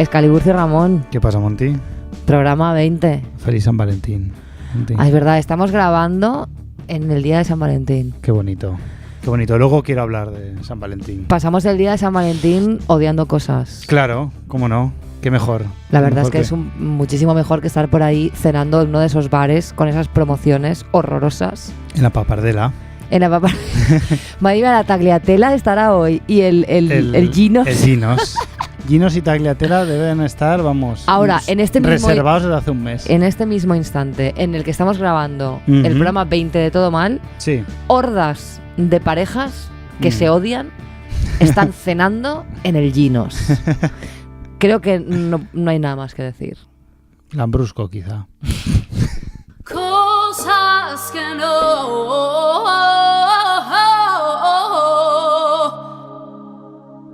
Excalibur y Ramón. ¿Qué pasa, Monty? Programa 20. Feliz San Valentín. Monty. Es verdad, estamos grabando en el día de San Valentín. Qué bonito. Qué bonito. Luego quiero hablar de San Valentín. Pasamos el día de San Valentín odiando cosas. Claro, cómo no. Qué mejor. La verdad es que que es muchísimo mejor que estar por ahí cenando en uno de esos bares con esas promociones horrorosas. En la papardela. En la papa. María, la tagliatella estará hoy y el Ginos. El Ginos. Ginos y tagliatella deben estar, vamos, ahora, en este mismo reservados desde hace un mes. En este mismo instante en el que estamos grabando el programa 20 de Todo Mal, sí. Hordas de parejas que se odian están cenando en el Ginos. Creo que no hay nada más que decir. Lambrusco, quizá. Cosas que no.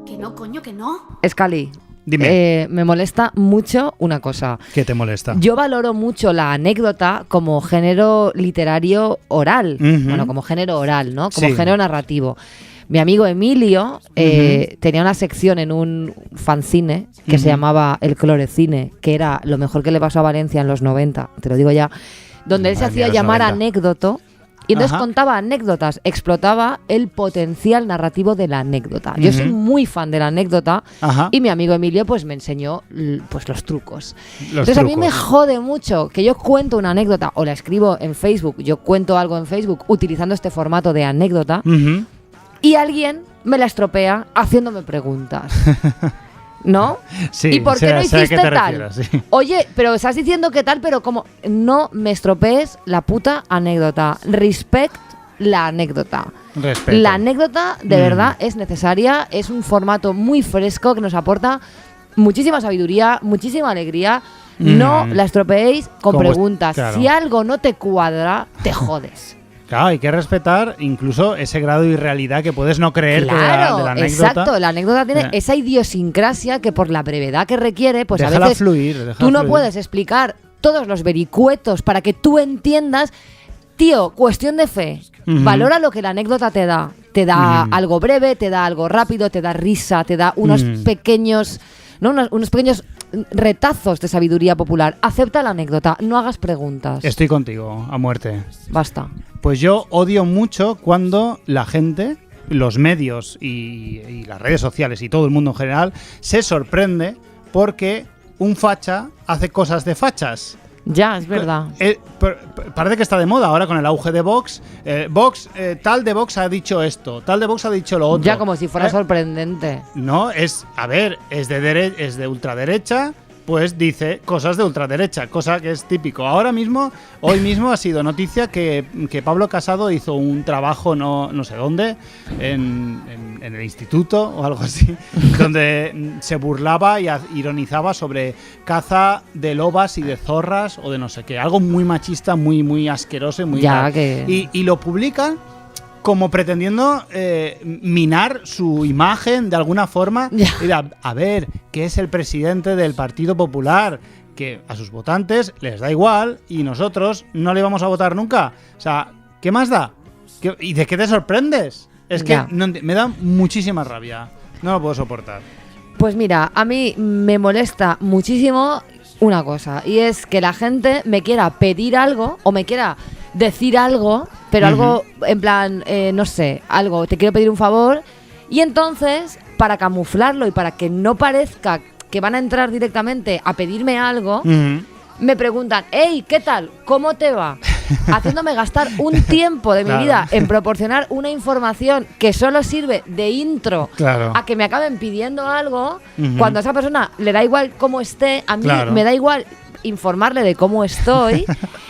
Que no, coño, que no. Escali, dime. Me molesta mucho una cosa. ¿Qué te molesta? Yo valoro mucho la anécdota como género literario oral. Bueno, como género oral, ¿no? Como género narrativo. Mi amigo Emilio tenía una sección en un fanzine que se llamaba El Clorecine, que era lo mejor que le pasó a Valencia en los 90, te lo digo ya, donde él se hacía llamar 90. Anécdoto, y entonces contaba anécdotas, explotaba el potencial narrativo de la anécdota. Yo soy muy fan de la anécdota y mi amigo Emilio pues me enseñó pues los trucos. Entonces a mí me jode mucho que yo cuento una anécdota o la escribo en Facebook, yo cuento algo en Facebook utilizando este formato de anécdota, y alguien me la estropea haciéndome preguntas. ¿No? Sí, ¿y por qué no hiciste tal? Refieres, sí. Oye, pero estás diciendo que tal, pero como no me estropees la puta anécdota. Respect la anécdota. Respeto. La anécdota de verdad es necesaria, es un formato muy fresco que nos aporta muchísima sabiduría, muchísima alegría. No la estropeéis con preguntas. Claro. Si algo no te cuadra, te jodes. Claro, hay que respetar incluso ese grado de irrealidad que puedes no creer de la anécdota. Exacto, la anécdota tiene esa idiosincrasia que por la brevedad que requiere, pues déjala a veces fluir, tú no puedes explicar todos los vericuetos para que tú entiendas. Tío, cuestión de fe. Valora lo que la anécdota te da. Te da algo breve, te da algo rápido, te da risa, te da unos pequeños, ¿no? unos pequeños retazos de sabiduría popular. Acepta la anécdota, no hagas preguntas. Estoy contigo, a muerte. Basta. Pues yo odio mucho cuando la gente, los medios y las redes sociales y todo el mundo en general se sorprende porque un facha hace cosas de fachas. Ya, es verdad. Parece que está de moda ahora con el auge de Vox. Tal de Vox ha dicho esto, tal de Vox ha dicho lo otro. Ya, como si fuera sorprendente. No, es de ultraderecha, pues dice cosas de ultraderecha, cosa que es típico. Ahora mismo, hoy mismo ha sido noticia que Pablo Casado hizo un trabajo no sé dónde, en el instituto o algo así, donde se burlaba y ironizaba sobre caza de lobas y de zorras o de no sé qué. Algo muy machista, muy, muy asqueroso y muy... Y lo publican como pretendiendo minar su imagen de alguna forma. A ver, que es el presidente del Partido Popular, que a sus votantes les da igual y nosotros no le vamos a votar nunca. O sea, ¿qué más da? ¿Y de qué te sorprendes? Es que me da muchísima rabia. No lo puedo soportar. Pues mira, a mí me molesta muchísimo una cosa, y es que la gente me quiera pedir algo o me quiera decir algo, pero algo en plan, no sé, algo, te quiero pedir un favor, y entonces, para camuflarlo y para que no parezca que van a entrar directamente a pedirme algo, me preguntan, hey, ¿qué tal? ¿Cómo te va? Haciéndome gastar un tiempo de mi vida en proporcionar una información que solo sirve de intro a que me acaben pidiendo algo, cuando a esa persona le da igual cómo esté, a mí me da igual informarle de cómo estoy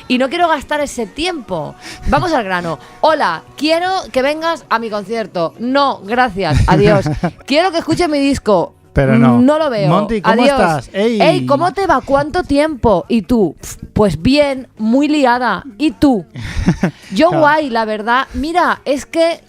y no quiero gastar ese tiempo. Vamos al grano. Hola, quiero que vengas a mi concierto. No, gracias, adiós. Quiero que escuches mi disco. Pero no. No lo veo. Monty, ¿cómo estás? Ey, ¿cómo te va? ¿Cuánto tiempo? ¿Y tú? Pues bien, muy liada. ¿Y tú? Yo guay, la verdad. Mira, es que...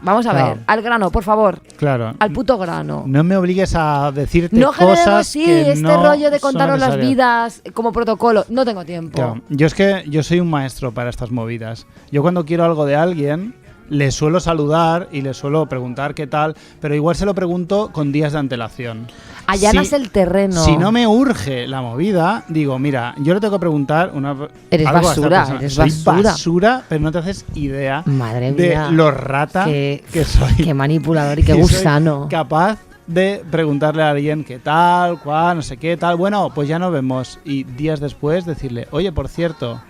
Vamos a ver, al grano, por favor. Claro. Al puto grano. No me obligues a decirte no cosas que este no rollo de contaros las necesarias. vidas como protocolo. No tengo tiempo. Claro. Yo es que yo soy un maestro para estas movidas. Yo cuando quiero algo de alguien, le suelo saludar y le suelo preguntar qué tal, pero igual se lo pregunto con días de antelación. Allanas el terreno. Si no me urge la movida, digo, mira, yo le tengo que preguntar Eres algo a esta basura, persona. eres Soy basura. basura, pero no te haces idea Madre de mía. lo rata que soy. Qué manipulador y qué Que soy gusano. capaz de preguntarle a alguien qué tal, cuál, no sé qué tal. Bueno, pues ya nos vemos. Y días después decirle, oye, por cierto,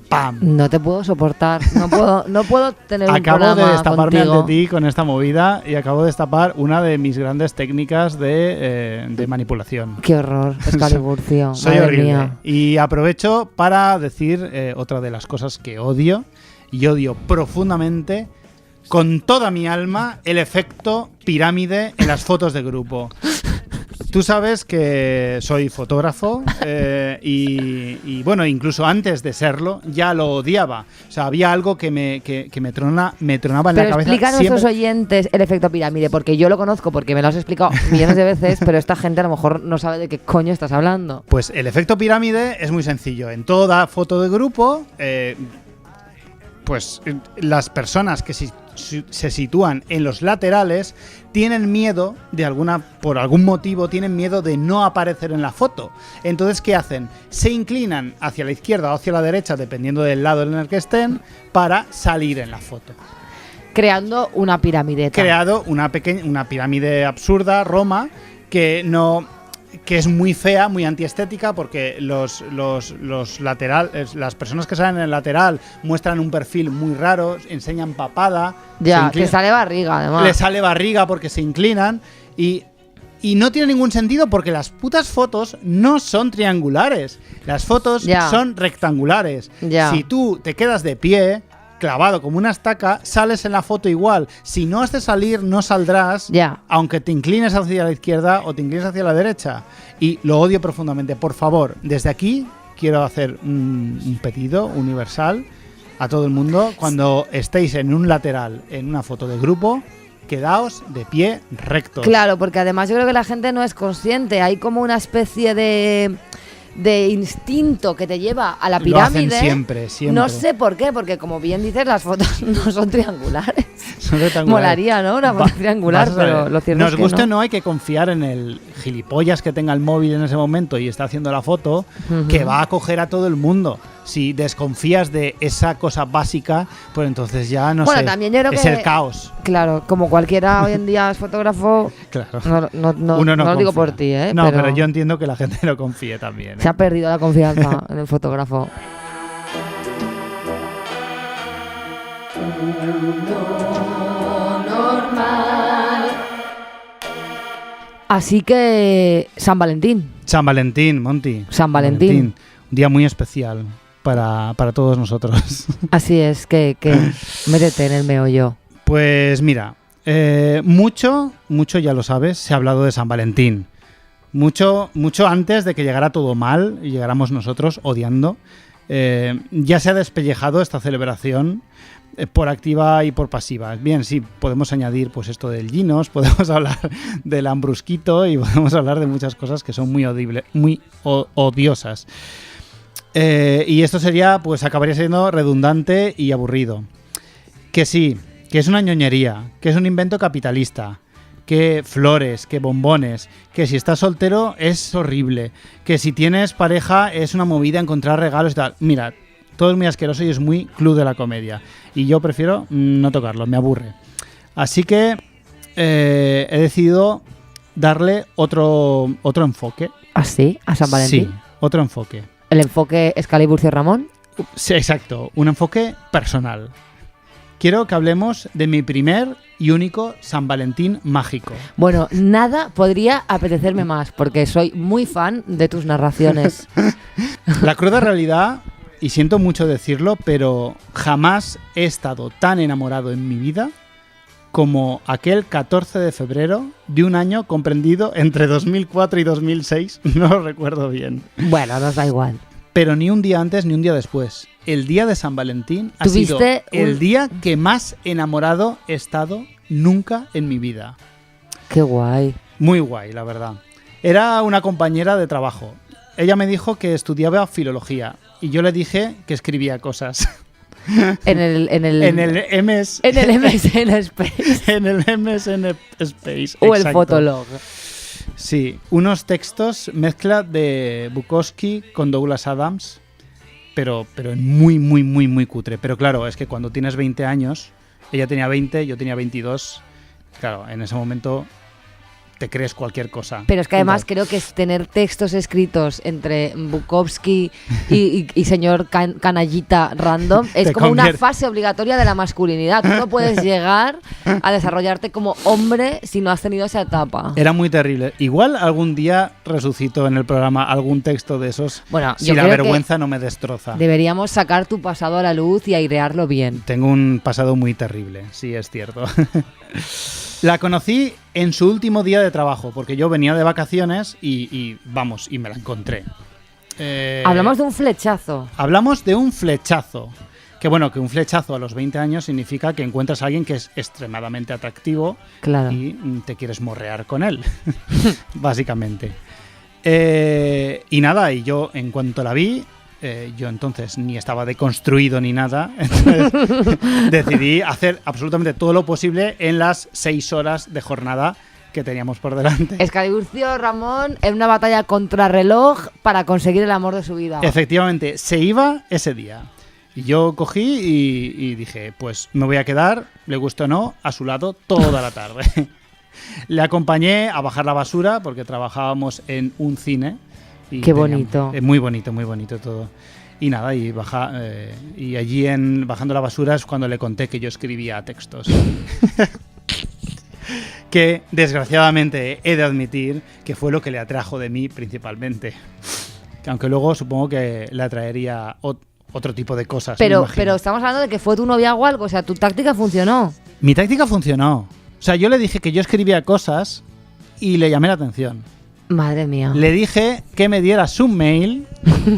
¡pam! No te puedo soportar. No puedo tener un Acabo programa de destaparme contigo. ante ti con esta movida y acabo de destapar una de mis grandes técnicas de manipulación. Qué horror, Escaliburcio. Soy Madre horrible. mía. Y aprovecho para decir otra de las cosas que odio, y odio profundamente, con toda mi alma, el efecto pirámide en las fotos de grupo. Tú sabes que soy fotógrafo y bueno, incluso antes de serlo ya lo odiaba. O sea, había algo que me tronaba en Pero la cabeza. explica a nuestros siempre. oyentes el efecto pirámide, porque yo lo conozco porque me lo has explicado millones de veces, pero esta gente a lo mejor no sabe de qué coño estás hablando. Pues el efecto pirámide es muy sencillo. En toda foto de grupo, pues las personas que se sitúan en los laterales tienen miedo por algún motivo tienen miedo de no aparecer en la foto. Entonces, ¿qué hacen? Se inclinan hacia la izquierda o hacia la derecha, dependiendo del lado en el que estén, para salir en la foto. Creando una pirámide. Creado una pirámide absurda, Roma, que es muy fea, muy antiestética, porque los las personas que salen en el lateral muestran un perfil muy raro, enseñan papada. Ya, que sale barriga, además. Le sale barriga porque se inclinan y no tiene ningún sentido porque las putas fotos no son triangulares. Las fotos son rectangulares. Ya. Si tú te quedas de pie, clavado como una estaca, sales en la foto igual. Si no has de salir, no saldrás, aunque te inclines hacia la izquierda o te inclines hacia la derecha. Y lo odio profundamente. Por favor, desde aquí quiero hacer un pedido universal a todo el mundo. Cuando estéis en un lateral, en una foto de grupo, quedaos de pie rectos. Claro, porque además yo creo que la gente no es consciente. Hay como una especie de instinto que te lleva a la pirámide. Lo hacen siempre. No sé por qué, porque como bien dices, las fotos no son triangulares. Son rectangulares. Molaría, ¿no? Una foto triangular, pero lo cierto nos es que guste o no. no, hay que confiar en el gilipollas que tenga el móvil en ese momento y está haciendo la foto, que va a coger a todo el mundo. Si desconfías de esa cosa básica, pues entonces ya no sé. También yo creo es el caos. Claro, como cualquiera hoy en día es fotógrafo. Claro. No Uno no lo digo confía. por ti, ¿eh? No, pero yo entiendo que la gente no confíe también. Se ha perdido la confianza en el fotógrafo. Así que San Valentín. San Valentín, Monty. San Valentín. Un día muy especial para todos nosotros. Así es, que métete en el meollo. Pues mira, mucho, ya lo sabes, se ha hablado de San Valentín. Mucho antes de que llegara todo mal y llegáramos nosotros odiando. Ya se ha despellejado esta celebración por activa y por pasiva. Bien, sí, podemos añadir pues esto del ginos, podemos hablar del ambrusquito y podemos hablar de muchas cosas que son muy odiosas. Y esto sería, pues acabaría siendo redundante y aburrido. Que sí, que es una ñoñería, que es un invento capitalista, que flores, que bombones, que si estás soltero es horrible, que si tienes pareja es una movida encontrar regalos y tal. Mira, todo es muy asqueroso y es muy club de la comedia. Y yo prefiero no tocarlo, me aburre. Así que he decidido darle otro enfoque. ¿Ah, sí? ¿A San Valentín? Sí, otro enfoque. ¿El enfoque Escaliburcio Ramón? Sí, exacto, un enfoque personal. Quiero que hablemos de mi primer y único San Valentín mágico. Bueno, nada podría apetecerme más, porque soy muy fan de tus narraciones. La cruda realidad, y siento mucho decirlo, pero jamás he estado tan enamorado en mi vida como aquel 14 de febrero de un año comprendido entre 2004 y 2006, no lo recuerdo bien. Bueno, nos da igual. Pero ni un día antes ni un día después. El día de San Valentín ha sido el día que más enamorado he estado nunca en mi vida. Qué guay. Muy guay, la verdad. Era una compañera de trabajo. Ella me dijo que estudiaba filología y yo le dije que escribía cosas. En el En el MS. en el MSN Space. En el MSN Space. O el exacto. Fotolog. Sí, unos textos, mezcla de Bukowski con Douglas Adams, pero muy, muy, muy, muy cutre. Pero claro, es que cuando tienes 20 años, ella tenía 20, yo tenía 22, claro, en ese momento te crees cualquier cosa. Pero es que además creo que es tener textos escritos entre Bukowski y señor canallita random es Te como una convierte- fase obligatoria de la masculinidad. Tú no puedes llegar a desarrollarte como hombre si no has tenido esa etapa. Era muy terrible. Igual algún día resucito en el programa algún texto de esos, Bueno, si yo la creo que vergüenza no me destroza. deberíamos sacar tu pasado a la luz y airearlo bien. Tengo un pasado muy terrible, sí, es cierto. La conocí en su último día de trabajo, porque yo venía de vacaciones y me la encontré. Hablamos de un flechazo. Hablamos de un flechazo. Que bueno, que un flechazo a los 20 años significa que encuentras a alguien que es extremadamente atractivo Claro. y te quieres morrear con él, básicamente. Y nada, y yo en cuanto la vi, yo entonces ni estaba deconstruido ni nada, entonces decidí hacer absolutamente todo lo posible en las 6 horas de jornada que teníamos por delante. Escaliburcio Ramón en una batalla contra reloj para conseguir el amor de su vida. Efectivamente, se iba ese día. Y yo cogí y dije, pues me voy a quedar, le guste o no, a su lado toda la tarde. Le acompañé a bajar la basura porque trabajábamos en un cine. Y Qué bonito. Muy bonito todo. Y nada, y y allí bajando la basura es cuando le conté que yo escribía textos. Que desgraciadamente he de admitir que fue lo que le atrajo de mí principalmente. Aunque luego supongo que le atraería otro tipo de cosas. me imagino. Pero estamos hablando de que fue tu novia o algo, o sea, tu táctica funcionó. Mi táctica funcionó. O sea, yo le dije que yo escribía cosas y le llamé la atención. Madre mía. Le dije que me diera su mail,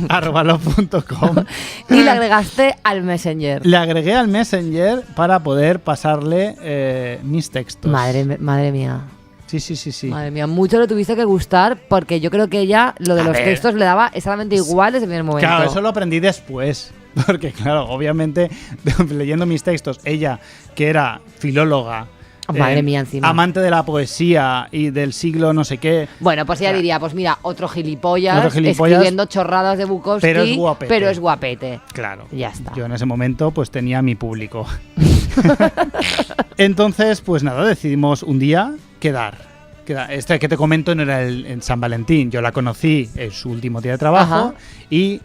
@love.com. Y le agregaste al Messenger. Le agregué al Messenger para poder pasarle mis textos. Madre mía. Sí. Madre mía, mucho le tuviste que gustar porque yo creo que ella lo de A los ver. textos le daba exactamente igual desde el primer momento. Claro, eso lo aprendí después. Porque, claro, obviamente, leyendo mis textos, ella, que era filóloga, Madre mía, encima. amante de la poesía y del siglo no sé qué. Bueno, pues ella Claro. diría, pues mira, otro gilipollas, Otro gilipollas, escribiendo chorradas de Bukowski, pero es guapete. pero es guapete. Claro. Ya está. Yo en ese momento pues tenía mi público. Entonces, pues nada, decidimos un día quedar. Este que te comento no era en San Valentín. Yo la conocí en su último día de trabajo. Ajá. Y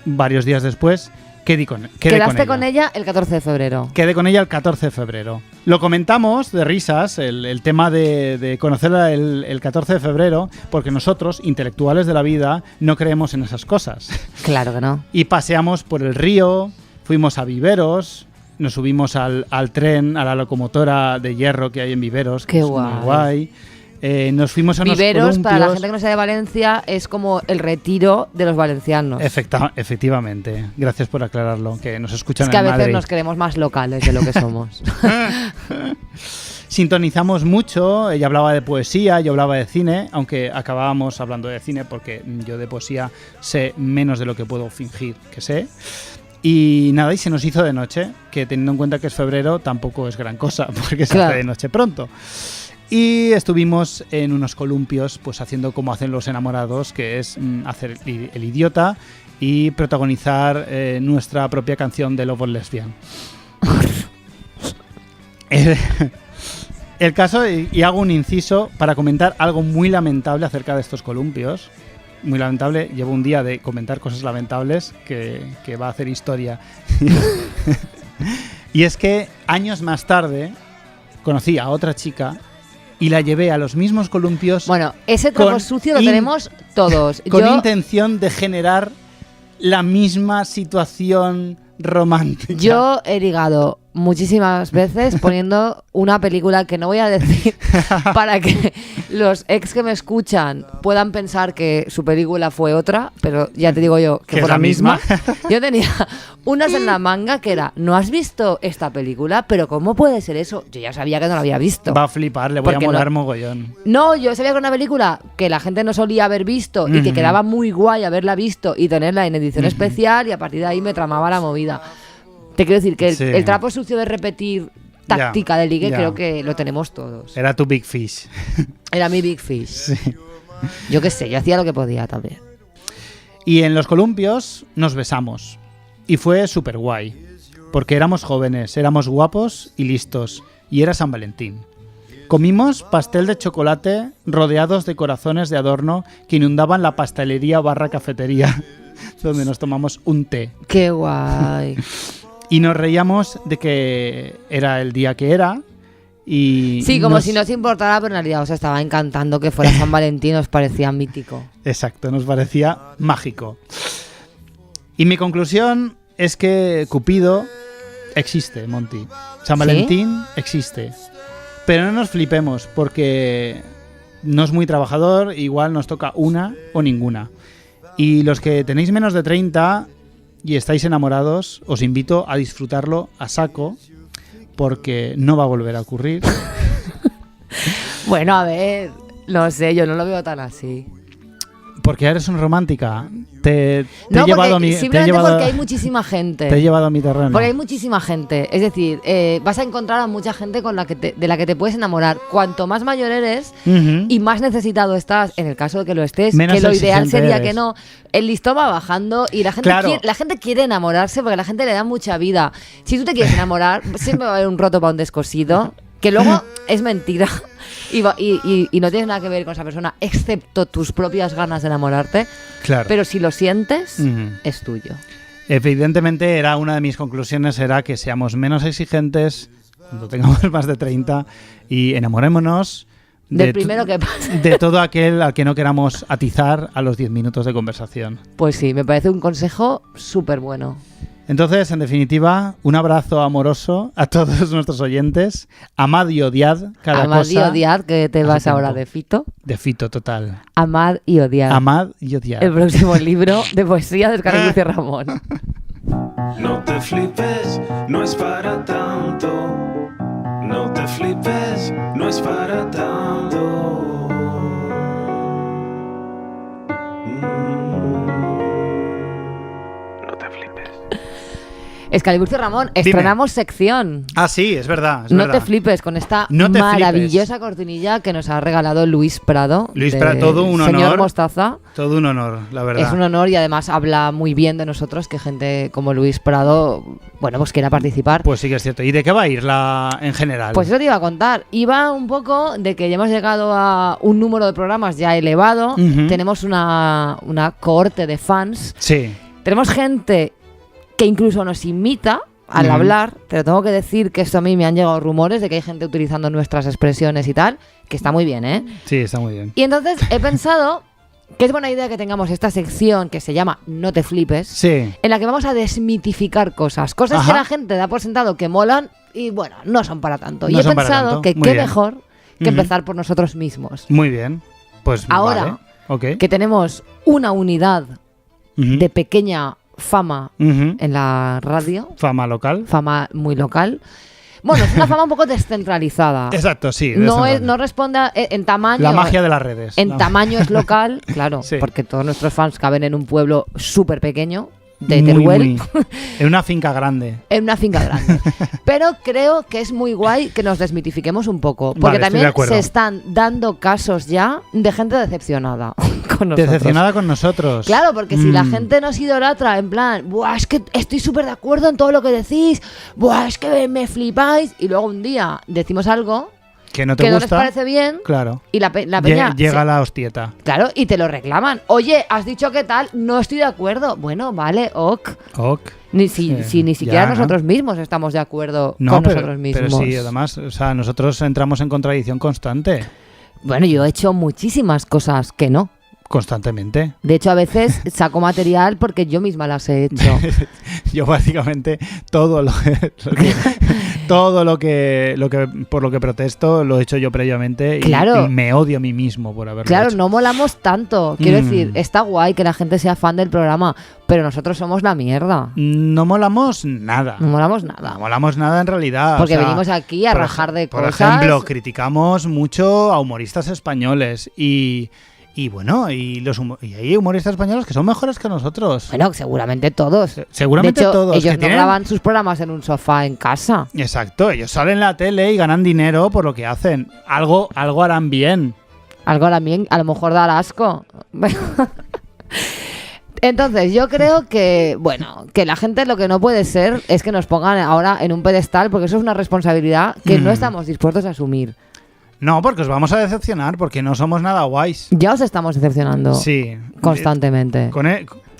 varios días después quedé con Quedaste con ella el 14 de febrero. Quedé con ella el 14 de febrero. Lo comentamos de risas, el tema de conocerla el 14 de febrero, porque nosotros, intelectuales de la vida, no creemos en esas cosas. Claro que no. Y paseamos por el río, fuimos a Viveros, nos subimos al tren, a la locomotora de hierro que hay en Viveros, que Qué es muy guay. Nos fuimos a unos Viveros, para la columpios. gente que no sea de Valencia, es como el retiro de los valencianos. Efectivamente. Gracias por aclararlo, que nos escuchan Es que a en veces Madrid. nos creemos más locales de lo que somos. Sintonizamos mucho, ella hablaba de poesía, yo hablaba de cine, aunque acabábamos hablando de cine porque yo de poesía sé menos de lo que puedo fingir que sé. Y nada, y se nos hizo de noche, que teniendo en cuenta que es febrero tampoco es gran cosa, porque se Claro. hace de noche pronto. Y estuvimos en unos columpios, pues haciendo como hacen los enamorados, que es hacer el idiota y protagonizar nuestra propia canción de Love or Lesbian. El caso, y hago un inciso para comentar algo muy lamentable acerca de estos columpios. Muy lamentable, llevo un día de comentar cosas lamentables que va a hacer historia. Y es que años más tarde conocí a otra chica y la llevé a los mismos columpios Bueno, ese trago Con sucio lo in- tenemos todos. con Yo, intención de generar la misma situación romántica. yo he ligado muchísimas veces poniendo una película que no voy a decir para que los ex que me escuchan puedan pensar que su película fue otra, pero ya te digo yo que ¿Que fue es la la misma. misma? Yo tenía unas en la manga que era, ¿no has visto esta película? Pero ¿cómo puede ser eso? Yo ya sabía que no la había visto. Va a flipar, le voy a Porque molar no- mogollón. No, yo sabía que era una película que la gente no solía haber visto y que Ujú. quedaba muy guay haberla visto y tenerla en edición especial, y a partir de ahí me tramaba la movida. Te quiero decir que Sí. el trapo sucio de repetir táctica de ligue ya. creo que lo tenemos todos. Era tu Big Fish. Era mi Big Fish. Yo qué sé, yo hacía lo que podía también. Y en los columpios nos besamos. Y fue súper guay. Porque éramos jóvenes, éramos guapos y listos. Y era San Valentín. Comimos pastel de chocolate rodeados de corazones de adorno que inundaban la pastelería / cafetería, donde nos tomamos un té. Qué guay. Y nos reíamos de que era el día que era. Y Sí, como si no os importara, pero en realidad os estaba encantando que fuera San Valentín, os parecía mítico. Exacto, nos parecía mágico. Y mi conclusión es que Cupido existe, Monty. San ¿Sí? Valentín existe. Pero no nos flipemos, porque no es muy trabajador, igual nos toca una o ninguna. Y los que tenéis menos de 30 y estáis enamorados, os invito a disfrutarlo a saco, porque no va a volver a ocurrir. Bueno, a ver, no sé, yo no lo veo tan así. Porque eres una romántica. Te he No, llevado porque, a mi, te he simplemente llevado, porque hay muchísima gente. te he llevado a mi terreno. Porque hay muchísima gente. Es decir, vas a encontrar a mucha gente con de la que te puedes enamorar. Cuanto más mayor eres Ujú. y más necesitado estás, en el caso de que lo estés, Menos que lo ideal exigente sería eres. que no. El listón va bajando y la gente, Claro. la gente quiere enamorarse porque la gente le da mucha vida. Si tú te quieres enamorar, siempre va a haber un roto para un descosido, que luego es mentira. Y no tienes nada que ver con esa persona, excepto tus propias ganas de enamorarte. Claro. Pero si lo sientes, Ujú. es tuyo. Evidentemente era una de mis conclusiones, era que seamos menos exigentes cuando tengamos más de 30 y enamorémonos Del primero que pasa. de todo aquel al que no queramos atizar a los 10 minutos de conversación. Pues sí, me parece un consejo súper bueno. Entonces, en definitiva, un abrazo amoroso a todos nuestros oyentes. Amad y odiad cada Amad cosa. y odiar, que te hace vas ahora tiempo. de Fito. De Fito, total. Amad y odiar. Amad y odiad. El próximo libro de poesía de Oscar Lucio Ramón. No te flipes, no es para tanto. No te flipes, no es para tanto. No te flipes. Escaliburcio Ramón, estrenamos sección. Ah, sí, es verdad. Es No verdad. te flipes con esta No te maravillosa cortinilla que nos ha regalado Luis Prado. Luis de Prado, todo un Señor honor. Mostaza. Todo un honor, la verdad. Es un honor y además habla muy bien de nosotros que gente como Luis Prado, bueno, pues quiera participar. Pues sí que es cierto. ¿Y de qué va a ir en general? Pues eso te iba a contar. Iba un poco de que ya hemos llegado a un número de programas ya elevado. Ujú. Tenemos una cohorte de fans. Sí. Tenemos gente que incluso nos imita al Ujú. hablar, pero tengo que decir que esto a mí me han llegado rumores de que hay gente utilizando nuestras expresiones y tal, que está muy bien, ¿eh? Sí, está muy bien. Y entonces he pensado que es buena idea que tengamos esta sección que se llama No te flipes, Sí. en la que vamos a desmitificar cosas que Ajá. la gente da por sentado que molan y bueno, no son para tanto. No y he son para pensado tanto. que Muy qué bien. mejor que Ujú. empezar por nosotros mismos. Muy bien. Pues Ahora, vale. Ok. Que tenemos una unidad Ujú. de pequeña fama Ujú. en la radio, Fama local. fama muy local. Bueno, es una fama un poco descentralizada. Exacto, sí. No responde en tamaño. La magia de las redes. En La- tamaño es local, claro, Sí. porque todos nuestros fans caben en un pueblo súper pequeño de Muy, Teruel, muy. En una finca grande. en una finca grande. Pero creo que es muy guay que nos desmitifiquemos un poco, porque Vale, estoy de también acuerdo. se están dando casos ya de gente decepcionada con nosotros. Decepcionada con nosotros. Claro, porque si la Mm. gente nos idolatra en plan, buah, es que estoy súper de acuerdo en todo lo que decís, buah, es que me flipáis, y luego un día decimos algo Que no te que no les gusta. parece bien, Claro. y la peña... Llega se- la hostieta. Claro, y te lo reclaman. Oye, has dicho que tal, no estoy de acuerdo. Bueno, vale, ok. Ok. Si ni siquiera ya, ¿no? nosotros mismos estamos de acuerdo No, con pero, nosotros mismos. pero sí, además, o sea, nosotros entramos en contradicción constante. Bueno, yo he hecho muchísimas cosas que no. Constantemente. De hecho, a veces saco material porque yo misma las he hecho. Yo básicamente todo todo lo que por lo que protesto lo he hecho yo previamente y, Claro. y me odio a mí mismo por haberlo Claro, hecho. no molamos tanto. Quiero Mm. decir, está guay que la gente sea fan del programa, pero nosotros somos la mierda. No molamos nada. No molamos nada. No molamos nada en realidad. Porque o sea, venimos aquí a por rajar de por cosas. ejemplo, criticamos mucho a humoristas españoles y Y bueno, y hay humoristas españoles que son mejores que nosotros. Bueno, seguramente todos. Seguramente de hecho, todos. ellos que no tienen... graban sus programas en un sofá en casa. Exacto, ellos salen en la tele y ganan dinero por lo que hacen. Algo harán bien. Algo también, a lo mejor da asco. Entonces, yo creo que, bueno, que la gente lo que no puede ser es que nos pongan ahora en un pedestal, porque eso es una responsabilidad que no estamos dispuestos a asumir. No, porque os vamos a decepcionar, porque no somos nada guays. Ya os estamos decepcionando Sí. constantemente. Con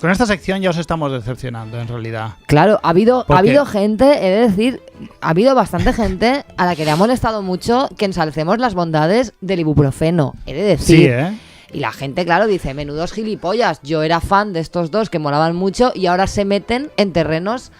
esta sección ya os estamos decepcionando, en realidad. Claro, ha habido Porque- gente, he de decir, ha habido bastante gente a la que le ha molestado mucho que ensalcemos las bondades del ibuprofeno, he de decir. Sí, ¿eh? Y la gente, claro, dice, menudos gilipollas, yo era fan de estos dos que molaban mucho y ahora se meten en terrenos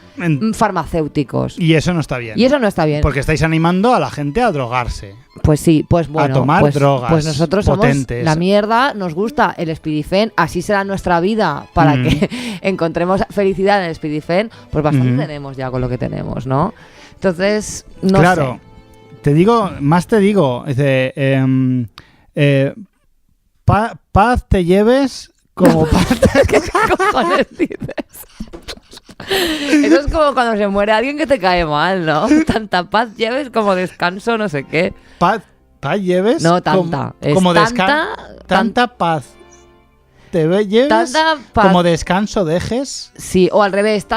farmacéuticos. Y eso no está bien. Y eso no está bien. Porque estáis animando a la gente a drogarse. Pues sí, pues bueno, tomar pues, drogas pues nosotros potentes. somos la mierda, nos gusta el Spidifen, así será nuestra vida para que encontremos felicidad en el Spidifen, pues bastante tenemos ya con lo que tenemos, ¿no? Entonces, no Claro, te digo, dice, paz te lleves como paz. sé. ¿Qué cojones dices? Eso es como cuando se muere alguien que te cae mal, ¿no? Tanta paz lleves como descanso, no sé qué. Paz lleves. No, tanta. Es Como tanta paz. Te lleves. Tanta paz. Como descanso dejes. Sí, o al revés,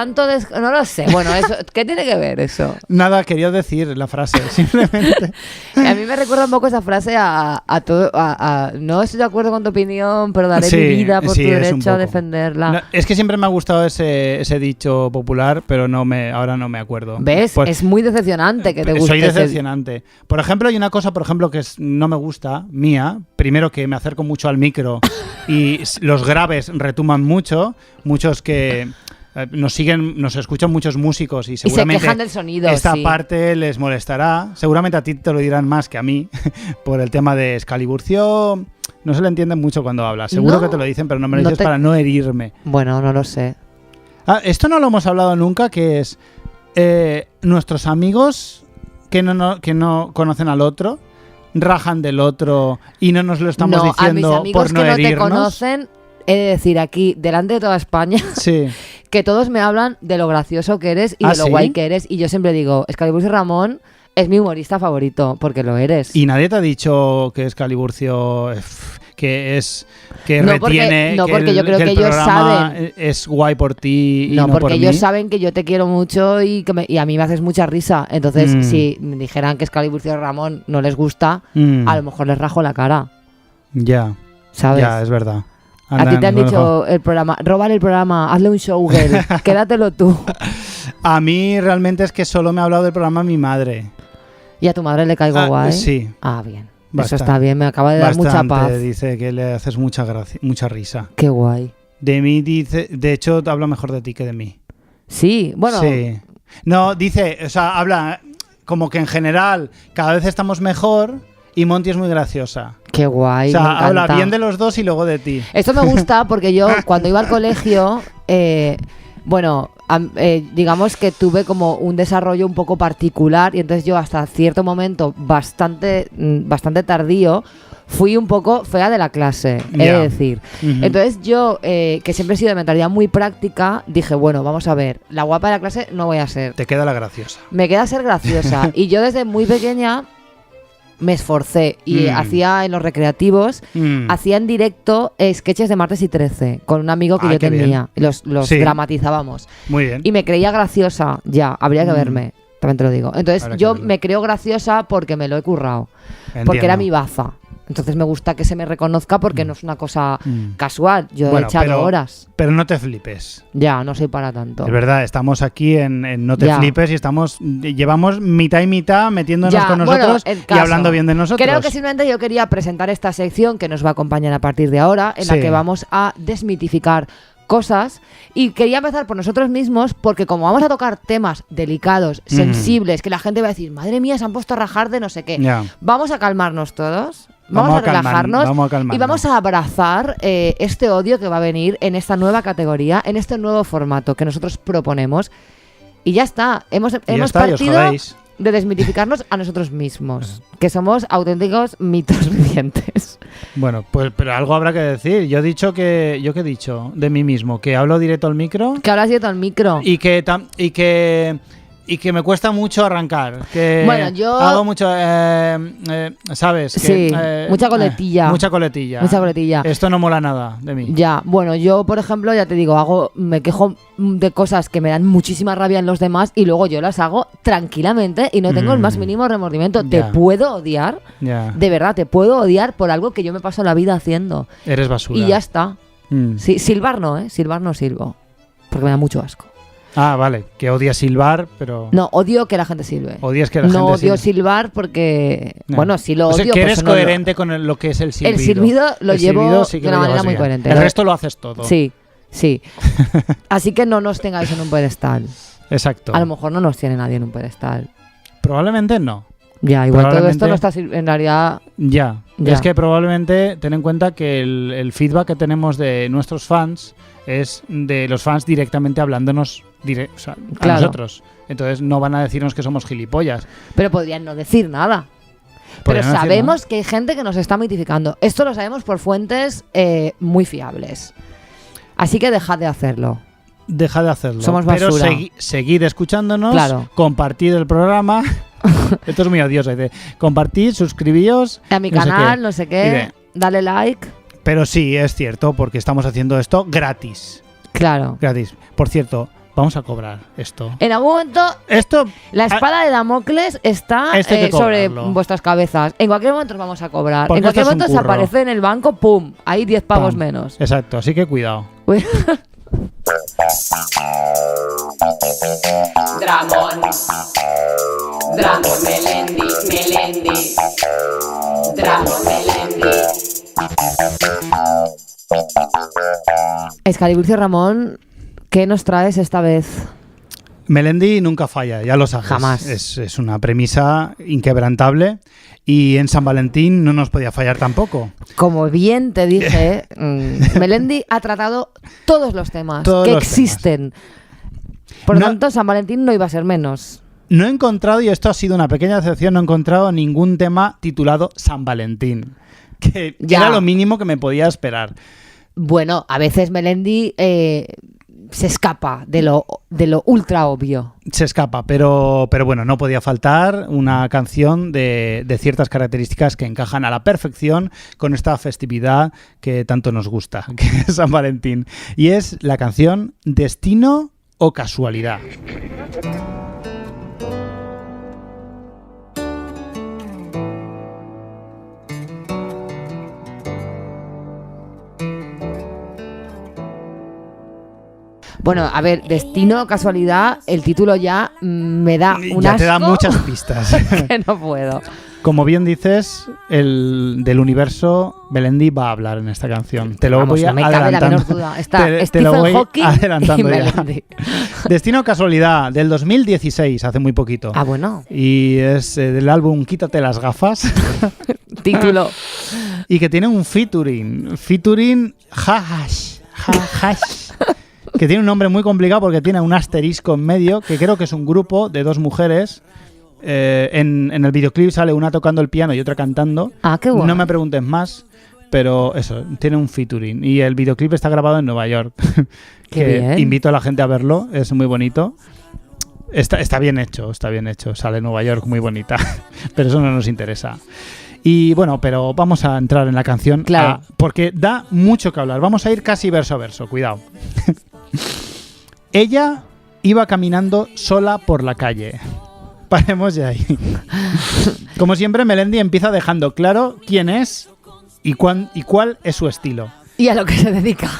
no lo sé. Bueno, eso, ¿qué tiene que ver eso? Nada, quería decir la frase, simplemente. A mí me recuerda un poco esa frase a todo. No estoy de acuerdo con tu opinión, pero daré Sí, mi vida por sí, tu es un derecho a poco. defenderla. No, es que siempre me ha gustado ese dicho popular, pero ahora no me acuerdo. ¿Ves? Pues, es muy decepcionante que te guste. soy ese- decepcionante. Por ejemplo, hay una cosa, que no me gusta, mía. Primero, que me acerco mucho al micro y los graves retuman mucho. Muchos que nos escuchan muchos músicos y seguramente quejan del sonido, esta sí. parte les molestará. Seguramente a ti te lo dirán más que a mí por el tema de Excaliburcio. No se le entiende mucho cuando hablas. Seguro No. que te lo dicen, pero no me lo No dices te- para no herirme. Bueno, no lo sé. Esto no lo hemos hablado nunca, que es nuestros amigos que no conocen al otro, rajan del otro y no nos lo estamos no, diciendo a mis amigos por no que no te herirnos. conocen, he de decir aquí, delante de toda España, Sí. que todos me hablan de lo gracioso que eres y ¿Ah, de lo sí? guay que eres. Y yo siempre digo, Excaliburcio Ramón es mi humorista favorito, porque lo eres. Y nadie te ha dicho que Excaliburcio que No, porque- retiene no, que porque el, yo creo que el ellos programa saben. es guay por ti y No, no porque por ellos mí. saben que yo te quiero mucho y y a mí me haces mucha risa. Entonces, Mm. si me dijeran que Excaliburcio Ramón no les gusta, Mm, a lo mejor les rajo la cara, ya, ¿sabes? ya, es verdad. A ti te han Andan, dicho el programa, róbale el programa, hazle un show, girl, quédatelo tú. A mí realmente es que solo me ha hablado del programa mi madre. ¿Y a tu madre le caigo guay? Sí. Ah, bien. Bastante. Eso está bien, me acaba de dar mucha Bastante, paz. dice que le haces mucha gracia, mucha risa. Qué guay. De mí dice, de hecho habla mejor de ti que de mí. Sí, bueno, Sí. No, dice, o sea, habla como que en general cada vez estamos mejor y Monty es muy graciosa. qué guay. O sea, me encanta. habla bien de los dos y luego de ti. Esto me gusta porque yo cuando iba al colegio, digamos que tuve como un desarrollo un poco particular y entonces yo hasta cierto momento bastante tardío fui un poco fea de la clase, he Ya. de decir. Ujú. Entonces yo, que siempre he sido de mentalidad muy práctica, dije, bueno, vamos a ver, la guapa de la clase no voy a ser. Te queda la graciosa. Me queda ser graciosa. Y yo desde muy pequeña me esforcé y hacía en los recreativos, Mm. hacía en directo sketches de Martes y 13 con un amigo que Ah, yo qué tenía. Y los Sí. dramatizábamos. Muy bien. Y me creía graciosa, ya, habría que verme, también te lo digo. Entonces Habrá que yo verlo. me creo graciosa porque me lo he currado. Porque era mi baza. Entonces me gusta que se me reconozca porque no es una cosa casual. Yo Bueno, he echado pero- horas. Pero no te flipes. Ya, no soy para tanto. Es verdad, estamos aquí en No te Ya. flipes y llevamos mitad y mitad metiéndonos Ya, con bueno, nosotros el y caso. hablando bien de nosotros. Creo que simplemente yo quería presentar esta sección que nos va a acompañar a partir de ahora, en la Sí. que vamos a desmitificar cosas y quería empezar por nosotros mismos porque como vamos a tocar temas delicados, sensibles, que la gente va a decir, madre mía, se han puesto a rajar de no sé qué, Ya. vamos a calmarnos todos. Vamos Vamos a a relajarnos vamos a calmarnos. y vamos a abrazar este odio que va a venir en esta nueva categoría, en este nuevo formato que nosotros proponemos. Y ya está, hemos ya hemos está, y os partido jodéis. de desmitificarnos a nosotros mismos, que somos auténticos mitos vivientes. Bueno, pues pero algo habrá que decir. Yo he dicho que... ¿Yo qué he dicho de mí mismo? Que hablo directo al micro Que hablas directo al micro. y que me cuesta mucho arrancar. Que Bueno, yo- hago mucho... ¿sabes? Sí, mucha coletilla. Mucha coletilla. Mucha coletilla. Esto no mola nada de mí. Ya, bueno, yo por ejemplo, ya te digo, me quejo de cosas que me dan muchísima rabia en los demás y luego yo las hago tranquilamente y no tengo el más mínimo remordimiento. Ya. Te puedo odiar, Ya. de verdad, te puedo odiar por algo que yo me paso la vida haciendo. Eres basura. Y ya está. Mm. Sí, silbar no, silbar no silbo, porque me da mucho asco. Ah, vale. Que odias silbar, pero... No, odio que la gente silbe. Odias que la No gente odio silbe. silbar porque, No. bueno, si lo O sea, odio, que pues eres no lo- coherente con lo que es el silbido. El silbido lo El llevo silbido sí que de una lo manera llevas muy bien. coherente. El resto lo haces todo. Sí, sí. Así que no nos tengáis en un pedestal. Exacto. A lo mejor no nos tiene nadie en un pedestal. Probablemente no. Ya, igual todo esto Probablemente- no está en realidad. Ya. Ya. Es que probablemente ten en cuenta que el feedback que tenemos de nuestros fans es de los fans directamente hablándonos o sea, a Claro. nosotros. Entonces no van a decirnos que somos gilipollas. Pero podrían no decir nada. Pero Podrían no decir sabemos que hay gente que nos está mitificando. Esto lo sabemos por fuentes muy fiables. Así que dejad de hacerlo. Deja de hacerlo. Somos Pero basura. seguid escuchándonos, Claro. compartid el programa. Esto es muy odioso. Dice, compartid, suscribíos. A mi no sé canal, qué. no sé Y qué. de- Dale like. Pero sí, es cierto, porque estamos haciendo esto gratis. Claro. Gratis. Por cierto, vamos a cobrar esto. En algún momento Esto, la espada de Damocles está Esto hay que sobre cobrarlo. vuestras cabezas. En cualquier momento os vamos a cobrar. Porque En cualquier esto es un momento se curro. aparece en el banco, ¡pum! Hay 10 pavos pam. menos. Exacto, así que cuidado. Uy. Dramon, Dramon Melendi, Dramon Melendi. Excalibur Ramón, ¿qué nos traes esta vez? Melendi nunca falla, ya lo sabes. Jamás. Es una premisa inquebrantable y en San Valentín no nos podía fallar tampoco. Como bien te dije, Melendi ha tratado todos los temas Todos que los existen. Por No- tanto, San Valentín no iba a ser menos. No he encontrado, y esto ha sido una pequeña decepción, no he encontrado ningún tema titulado San Valentín. Que Ya. era lo mínimo que me podía esperar. Bueno, a veces Melendi se escapa de lo ultra obvio. Se escapa, pero bueno, no podía faltar una canción de ciertas características que encajan a la perfección con esta festividad que tanto nos gusta, que es San Valentín. Y es la canción Destino o Casualidad. Bueno, a ver, destino, casualidad, el título ya me da un Ya asco te da muchas pistas. que no puedo. Como bien dices, del universo Melendi va a hablar en esta canción. Te lo Vamos, voy no me cabe la adelantando. menor duda. Está Te lo Stephen voy Hawking adelantando y ya. Melendi. Destino o Casualidad, del 2016, hace muy poquito. Ah, bueno, Y es del álbum Quítate las gafas. título. Y que tiene un featuring Hash, que tiene un nombre muy complicado porque tiene un asterisco en medio, que creo que es un grupo de dos mujeres. En el videoclip sale una tocando el piano y otra cantando. Ah, qué bueno. No me preguntes más, pero eso, tiene un featuring. Y el videoclip está grabado en Nueva York. Qué que bien. invito a la gente a verlo, es muy bonito. Está bien hecho, sale Nueva York muy bonita, pero eso no nos interesa. Y bueno, pero vamos a entrar en la canción, Claro. porque da mucho que hablar. Vamos a ir casi verso a verso, cuidado. Ella iba caminando sola por la calle. Paremos ya ahí. Como siempre, Melendi empieza dejando claro quién es y cuál es su estilo. Y a lo que se dedica.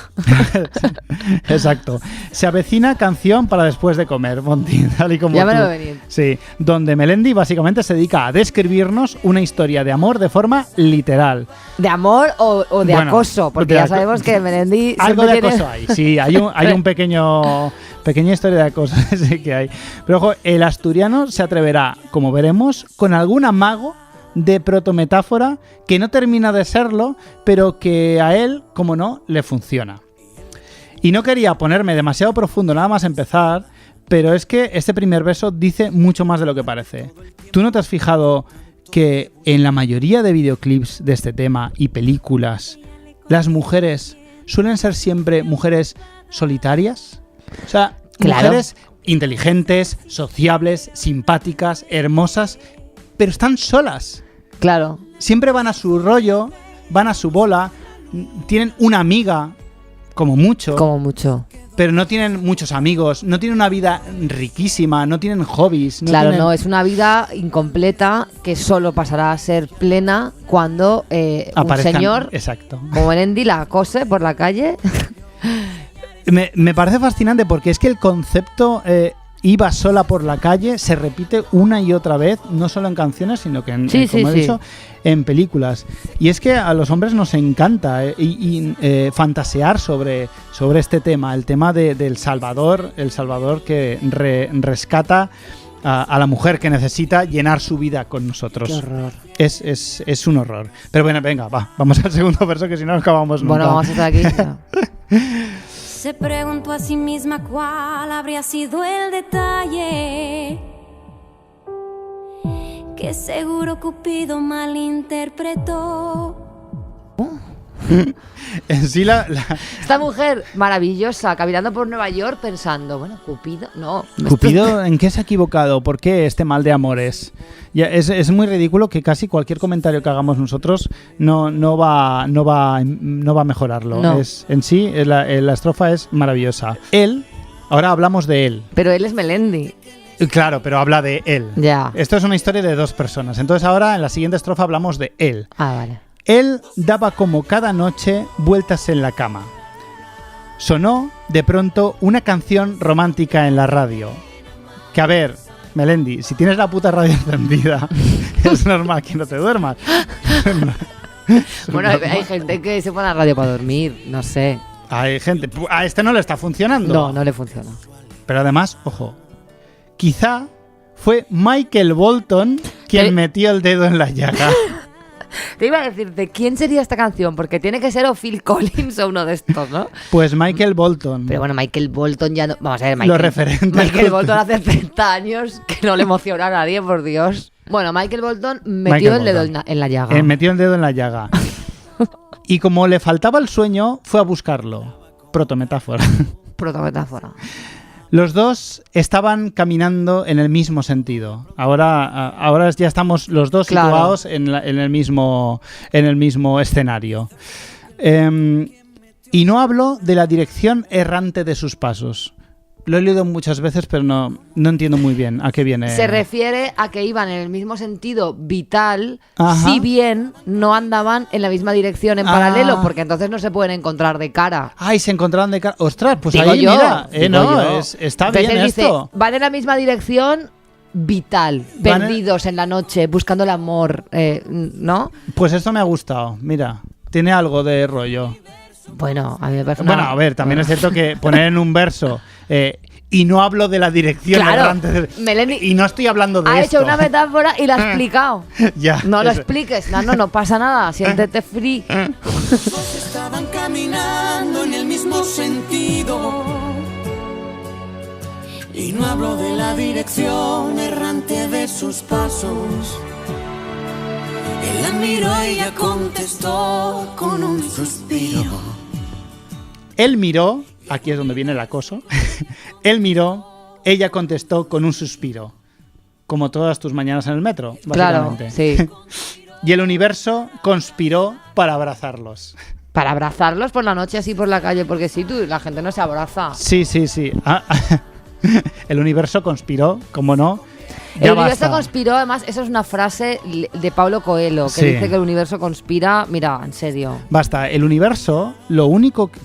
Exacto. Se avecina canción para después de comer, Monty, tal y como Ya me tú. lo veo venir. Sí, donde Melendi básicamente se dedica a describirnos una historia de amor de forma literal. ¿De amor o de Bueno, acoso? Porque de ya aco- sabemos que Melendi Algo siempre de tiene... acoso hay, sí, hay un pequeña historia de acoso, sí que hay. Pero ojo, el asturiano se atreverá, como veremos, con algún amago de protometáfora que no termina de serlo, pero que a él, como no, le funciona. Y no quería ponerme demasiado profundo nada más empezar, pero es que este primer verso dice mucho más de lo que parece. ¿Tú no te has fijado que en la mayoría de videoclips de este tema y películas, las mujeres suelen ser siempre mujeres solitarias? O sea, Claro. mujeres inteligentes, sociables, simpáticas, hermosas, pero están solas. Claro. Siempre van a su rollo, van a su bola, tienen una amiga, como mucho, Como mucho. pero no tienen muchos amigos, no tienen una vida riquísima, no tienen hobbies. Claro, tienen- no, es una vida incompleta que solo pasará a ser plena cuando un aparezcan- señor Exacto. como Melendi la acose por la calle. Me parece fascinante porque es que el concepto iba sola por la calle se repite una y otra vez, no solo en canciones, sino que, Sí, como sí, he sí. dicho, en películas. Y es que a los hombres nos encanta fantasear sobre este tema, el tema del Salvador, el Salvador que rescata a la mujer que necesita llenar su vida con nosotros. Qué horror. Es un horror. Pero bueno, venga, vamos al segundo verso que si no acabamos nunca. Bueno, vamos a estar aquí. ya. Se preguntó a sí misma cuál habría sido el detalle que seguro Cupido malinterpretó. En sí Esta mujer maravillosa caminando por Nueva York pensando, bueno, Cupido, no. Cupido, ¿en qué se ha equivocado? ¿Por qué este mal de amores? Ya, es muy ridículo que casi cualquier comentario que hagamos nosotros no va a mejorarlo. No. En sí, la estrofa es maravillosa. Él, ahora hablamos de él. Pero él es Melendi. Claro, pero habla de él. Ya. Esto es una historia de dos personas. Entonces ahora en la siguiente estrofa hablamos de él. Ah, vale. Él daba como cada noche vueltas en la cama. Sonó de pronto una canción romántica en la radio. Que a ver, Melendi, si tienes la puta radio encendida, es normal que no te duermas. Bueno, hay gente que se pone a la radio para dormir, no sé. Hay gente, a este no le está funcionando. No, no le funciona. Pero además, ojo, quizá fue Michael Bolton quien Pero- metió el dedo en la llaga. Te iba a decir, ¿de quién sería esta canción? Porque tiene que ser o Phil Collins o uno de estos, ¿no? Pues Michael Bolton. Pero bueno, Michael Bolton ya no... Vamos a ver, Los referentes Michael cultos. Bolton hace 30 años que no le emociona a nadie, por Dios. Bueno, Michael Bolton metió Michael el dedo Bolton. en la llaga. Metió el dedo en la llaga. Y como le faltaba el sueño, fue a buscarlo. Protometáfora. Protometáfora. Los dos estaban caminando en el mismo sentido. Ahora ya estamos los dos Claro. situados en el mismo escenario. Y no hablo de la dirección errante de sus pasos. Lo he leído muchas veces, pero no entiendo muy bien a qué viene. Se refiere a que iban en el mismo sentido vital, Ajá. si bien no andaban en la misma dirección en Ah. paralelo, porque entonces no se pueden encontrar de cara. Ay, se encontraron de cara. ¡Ostras! Pues Digo ahí, yo, mira. digo No, yo. está Entonces bien dice, esto. van en la misma dirección vital, Van en- perdidos en la noche, buscando el amor, ¿no? Pues esto me ha gustado. Mira, tiene algo de rollo. Bueno, a mí me parece Bueno, una- a ver, también es cierto que poner en un verso y no hablo de la dirección Claro, errante Melendi y no estoy hablando de ha esto. hecho una metáfora y la ha explicado. Ya, No lo eso. expliques, no pasa nada, siéntete free. Estaban caminando en el mismo sentido. Y no hablo de la dirección errante de sus pasos. Él la miró y ella contestó con un suspiro. Él miró, aquí es donde viene el acoso. Él miró, ella contestó con un suspiro. Como todas tus mañanas en el metro, Claro, básicamente. sí. Y el universo conspiró para abrazarlos. Para abrazarlos por la noche así por la calle, porque si tú, la gente no se abraza. Sí. El universo conspiró, como no. El Ya universo basta. conspiró, además, eso es una frase de Paulo Coelho, que Sí. dice que el universo conspira, mira, en serio. Basta, el universo, lo único que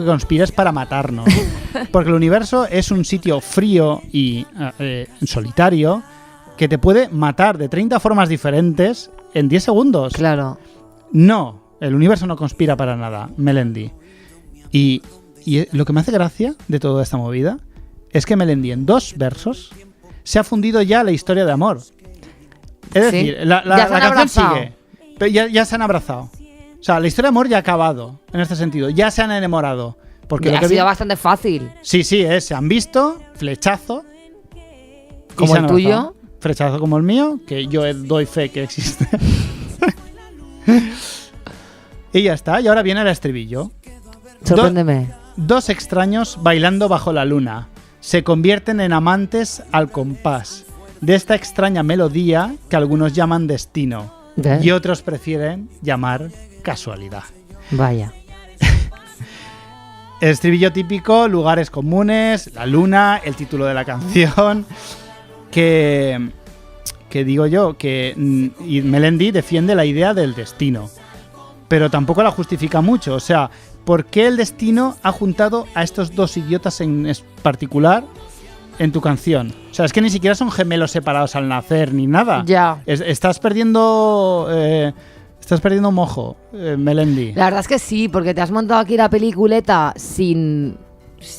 conspira es para matarnos. Porque el universo es un sitio frío y solitario que te puede matar de 30 formas diferentes en 10 segundos. Claro. No, el universo no conspira para nada, Melendi. Y lo que me hace gracia de toda esta movida es que Melendi en 2 versos se ha fundido ya la historia de amor. Es Sí. decir, la Ya se han canción abrazado. sigue. Pero ya se han abrazado. O sea, la historia de amor ya ha acabado en este sentido. Ya se han enamorado. Porque lo Ha que sido vi- bastante fácil. Sí, se han visto, flechazo. y Como se el han tuyo. abrazado. flechazo como el mío, que yo doy fe que existe. Y ya está, y ahora viene el estribillo. Sorpréndeme. Dos extraños bailando bajo la luna se convierten en amantes al compás de esta extraña melodía que algunos llaman destino ¿Ves? y otros prefieren llamar casualidad. Vaya. El estribillo típico, lugares comunes, la luna, el título de la canción, que digo yo, que y Melendi defiende la idea del destino, pero tampoco la justifica mucho. O sea, ¿por qué el destino ha juntado a estos dos idiotas en particular en tu canción? O sea, es que ni siquiera son gemelos separados al nacer ni nada. Ya. Estás perdiendo mojo, Melendi. La verdad es que sí, porque te has montado aquí la peliculeta sin...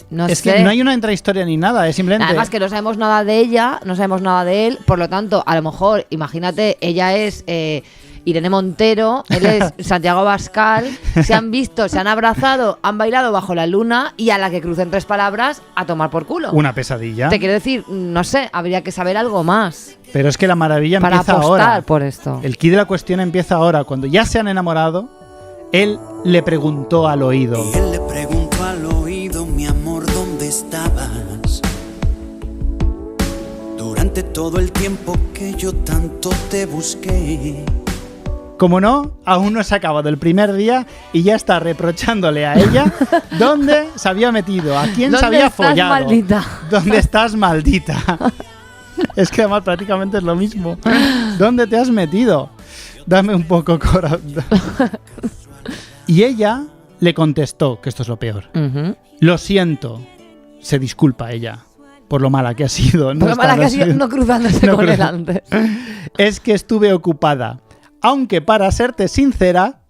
No Es sé. que no hay una intrahistoria ni nada, es simplemente... Además que no sabemos nada de ella, no sabemos nada de él, por lo tanto, a lo mejor, imagínate, ella es Irene Montero, él es Santiago Abascal, se han visto, se han abrazado, han bailado bajo la luna y a la que crucen 3 palabras, a tomar por culo. Una pesadilla. Te quiero decir, no sé, habría que saber algo más Pero es que la maravilla para empieza apostar ahora. por esto. El quid de la cuestión empieza ahora. Cuando ya se han enamorado, él le preguntó al oído. Y él le preguntó al oído, mi amor, ¿dónde estabas? Durante todo el tiempo que yo tanto te busqué. Como no, aún no se ha acabado el primer día y ya está reprochándole a ella dónde se había metido, a quién se ¿Dónde había estás, follado. maldita? ¿Dónde estás, maldita? Es que además prácticamente es lo mismo. ¿Dónde te has metido? Dame un poco corazón. Y ella le contestó, que esto es lo peor. Ujú. Lo siento. Se disculpa ella por lo mala que ha sido. Por lo mala que ha sido no cruzándose No con él cruzando. antes. Es que estuve ocupada. Aunque para serte sincera,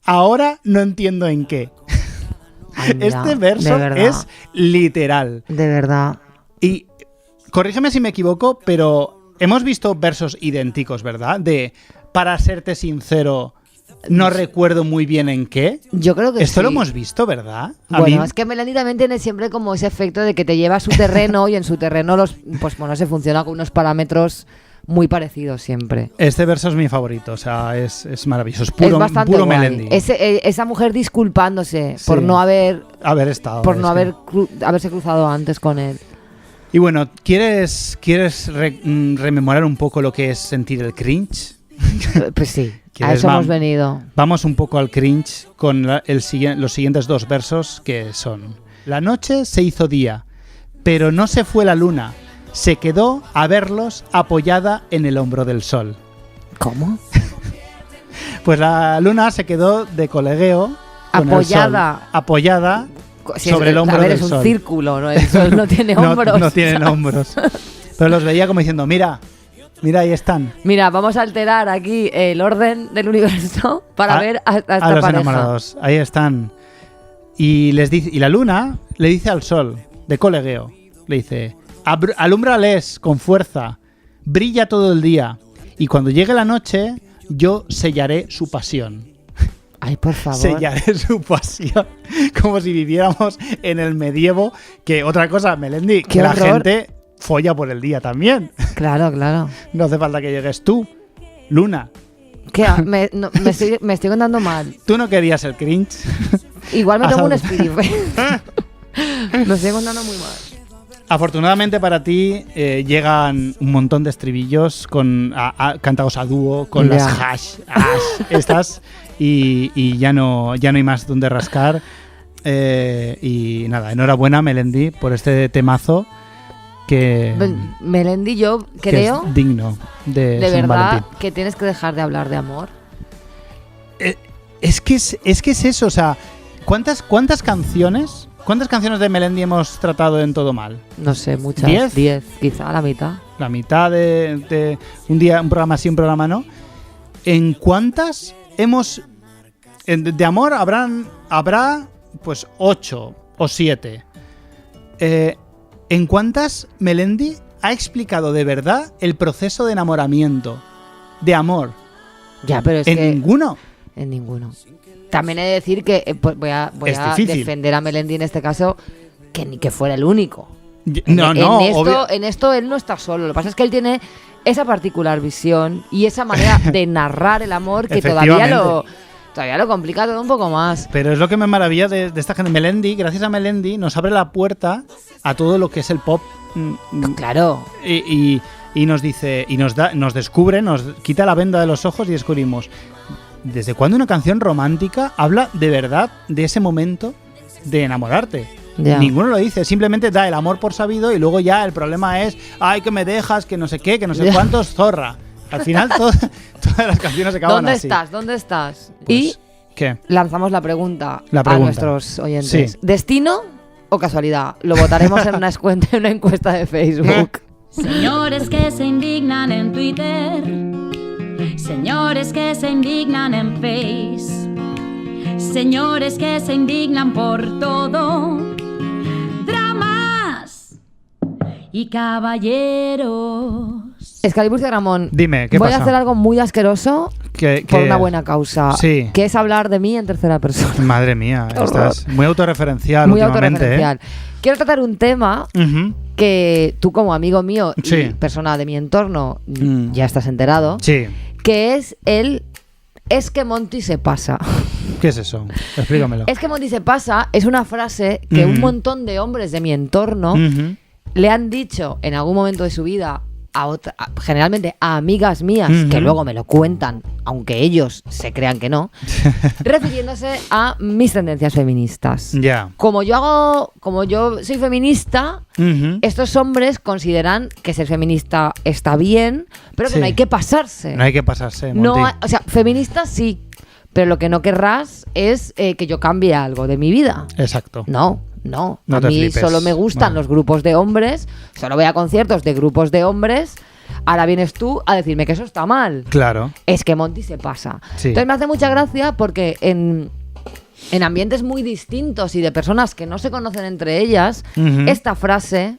ahora no entiendo en qué. Ay, mira, Este verso de verdad, es literal. de verdad. Y corrígeme si me equivoco, pero hemos visto versos idénticos, ¿verdad? De para serte sincero, no recuerdo muy bien en qué. Yo creo que Esto sí. lo hemos visto, ¿verdad? A Bueno, mí- es que Melanie también tiene siempre como ese efecto de que te lleva a su terreno y en su terreno se funciona con unos parámetros muy parecidos siempre. Este verso es mi favorito, o sea, es maravilloso. Es Es puro, bastante puro guay. Melendi. Esa mujer disculpándose Sí. por no haber Por no haberse cruzado antes con él. Y bueno, ¿quieres rememorar un poco lo que es sentir el cringe? Pues sí, a ¿Quieres, eso mam? hemos venido. Vamos un poco al cringe con los siguientes dos versos que son: la noche se hizo día, pero no se fue la luna, se quedó a verlos apoyada en el hombro del sol. ¿Cómo? Pues la luna se quedó de colegueo con Apoyada. el sol, apoyada Si sobre el hombro a ver, del es un sol. círculo, ¿no? El sol no tiene hombros. No tienen hombros. Pero los veía como diciendo, mira, ahí están. Mira, vamos a alterar aquí el orden del universo para ver a esta a los pareja. enamorados. Ahí están. Y les dice, y la luna le dice al sol, de colegueo, le dice: alúmbrales con fuerza, brilla todo el día, y cuando llegue la noche, yo sellaré su pasión. Ay, por favor. Sellaré su pasión. Como si viviéramos en el medievo. Que otra cosa, Melendi, ¡Qué que la horror! gente folla por el día también. Claro, claro. No hace falta que llegues tú, Luna. ¿Qué? Me estoy contando mal. Tú no querías el cringe. Igual me tomo un Has- Spirit Face. Me estoy contando muy mal. Afortunadamente para ti llegan un montón de estribillos cantados a dúo con Ya. las hash estas y ya no hay más donde rascar. Y nada, enhorabuena Melendi por este temazo que Melendi, yo que creo es digno de de San verdad Valentín. que tienes que dejar de hablar de amor. Es que es eso, o sea, ¿cuántas canciones de Melendi hemos tratado en Todo Mal? No sé, muchas. 10. 10, quizá la mitad. La mitad de un día, un programa sí, un programa no. ¿En cuántas hemos de amor habrá pues 8 o 7? ¿En cuántas Melendi ha explicado de verdad el proceso de enamoramiento, de amor? Ya, pero es En que ninguno. en ninguno. También he de decir que pues voy a Es difícil. defender a Melendi en este caso, que ni que fuera el único. No, en obvio. esto él no está solo. Lo que pasa es que él tiene esa particular visión y esa manera de narrar el amor que todavía lo complica todo un poco más. Pero es lo que me maravilla de esta gente. Melendi, gracias a Melendi, nos abre la puerta a todo lo que es el pop. Claro. Y nos dice, y nos descubre, nos quita la venda de los ojos y descubrimos ¿desde cuándo una canción romántica habla de verdad de ese momento de enamorarte? Ya. Ninguno lo dice, simplemente da el amor por sabido y luego ya el problema es, ay, que me dejas, que no sé qué, que no sé Ya. cuántos, zorra. Al final todas las canciones acaban así. ¿Dónde estás? Pues, y ¿qué? lanzamos la pregunta La a pregunta. nuestros oyentes. Sí. ¿Destino o casualidad? Lo votaremos en una encuesta de Facebook. Señores que se indignan en Twitter, señores que se indignan en Face, señores que se indignan por todo, dramas y caballeros. Excalibur de Ramón, Dime, ¿qué voy pasa? a hacer algo muy asqueroso Que por una buena causa, Sí. que es hablar de mí en tercera persona. Madre mía, Qué horror. estás muy autorreferencial Muy últimamente, autorreferencial. Quiero tratar un tema Ujú. que tú como amigo mío y Sí. persona de mi entorno Mm. ya estás enterado, Sí. que es es que Monty se pasa. ¿Qué es eso? Explícamelo. Es que Monty se pasa es una frase que un Ujú. montón de hombres de mi entorno Ujú. le han dicho en algún momento de su vida generalmente a amigas mías Ujú. que luego me lo cuentan, aunque ellos se crean que no, refiriéndose a mis tendencias feministas. Ya. Como yo soy feminista, Ujú. estos hombres consideran que ser feminista está bien, pero que Sí. no hay que pasarse. No hay que pasarse, No Monty. o sea, feminista sí, pero lo que no querrás es que yo cambie algo de mi vida. Exacto. No. No A te mí flipes. solo me gustan Bueno. los grupos de hombres, solo voy a conciertos de grupos de hombres. Ahora vienes tú a decirme que eso está mal. Claro. Es que Monty se pasa. Sí. Entonces me hace mucha gracia porque en ambientes muy distintos y de personas que no se conocen entre ellas, Ujú. esta frase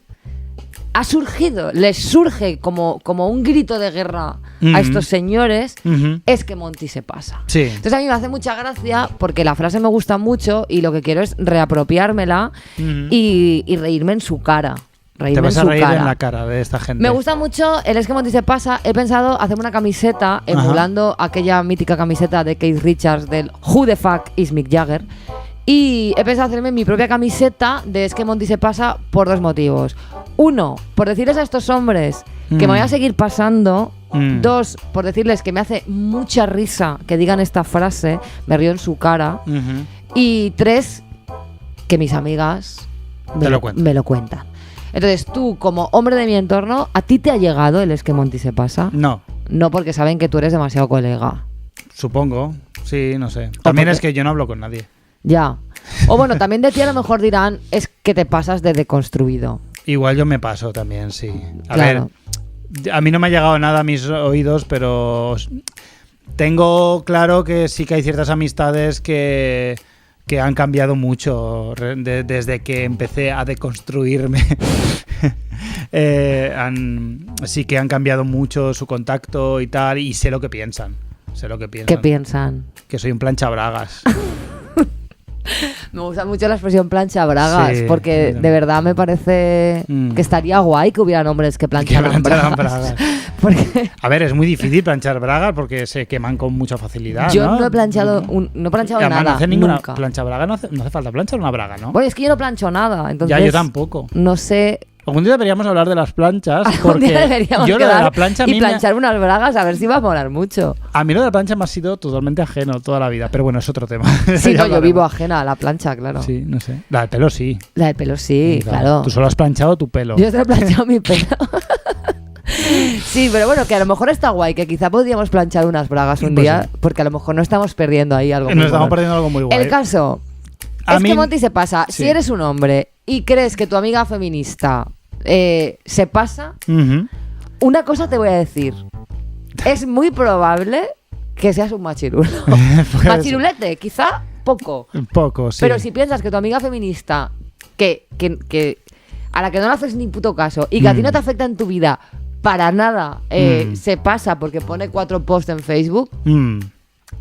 ha surgido, les surge como un grito de guerra Ujú. a estos señores, Ujú. es que Monty se pasa. Sí. Entonces a mí me hace mucha gracia porque la frase me gusta mucho y lo que quiero es reapropiármela Ujú. y reírme en su cara. Te Reírme vas en a su reír cara. en la cara de esta gente. Me gusta mucho el Es que Monty se pasa. He pensado hacer una camiseta emulando aquella mítica camiseta de Keith Richards del Who the fuck is Mick Jagger. Y he pensado hacerme mi propia camiseta de Es que Monty se pasa por dos motivos. Uno, por decirles a estos hombres que me voy a seguir pasando. Dos, por decirles que me hace mucha risa que digan esta frase, me río en su cara. Ujú. Y tres, que mis amigas Te lo cuentan. me lo cuentan. Entonces tú, como hombre de mi entorno, ¿a ti te ha llegado el Es que Monty se pasa? No, No, porque saben que tú eres demasiado colega. supongo. Sí, no sé. También porque- es que yo no hablo con nadie. Ya. O bueno, también de ti a lo mejor dirán, es que te pasas de deconstruido. Igual yo me paso también, sí. A Claro. ver, a mí no me ha llegado nada a mis oídos, pero tengo claro que sí que hay ciertas amistades que han cambiado mucho desde que empecé a deconstruirme. Sí que han cambiado mucho su contacto y tal, y sé lo que piensan. Sé lo que piensan. ¿Qué piensan? Que soy un planchabragas. Me gusta mucho la expresión plancha bragas, Sí, porque mira. de verdad me parece que estaría guay que hubieran hombres que plancharan plancharan bragas. bragas. Porque A ver, es muy difícil planchar bragas porque se queman con mucha facilidad. yo no he planchado, no he planchado Además, nada, no hace ninguna nunca. plancha braga, no hace falta planchar una braga, ¿no? Bueno, es que yo no plancho nada, entonces Ya, yo tampoco. no sé. Algún día deberíamos hablar de las planchas Algún porque día deberíamos yo lo de quedar la plancha a y mí, planchar unas bragas a ver si va a molar mucho. a mí lo de la plancha me ha sido totalmente ajeno toda la vida, pero bueno, es otro tema. Sí, Ya no, yo hablaremos. vivo ajena a la plancha, claro. Sí, no sé. La del pelo sí. La del pelo sí, claro. Tú solo has planchado tu pelo. Yo solo he planchado mi pelo. Sí, pero bueno, que a lo mejor está guay, que quizá podríamos planchar unas bragas un Pues día, sí. porque a lo mejor no estamos perdiendo ahí algo. Nos muy estamos bueno. perdiendo algo muy guay. El caso A es mí- que Monty se pasa. Sí. Si eres un hombre y crees que tu amiga feminista se pasa, Ujú. una cosa te voy a decir. Es muy probable que seas un machirulo. Puede ser. Machirulete, quizá poco. Un poco, sí. Pero si piensas que tu amiga feminista, que a la que no le haces ni puto caso y que a ti no te afecta en tu vida para nada, se pasa porque pone 4 posts en Facebook, Mm.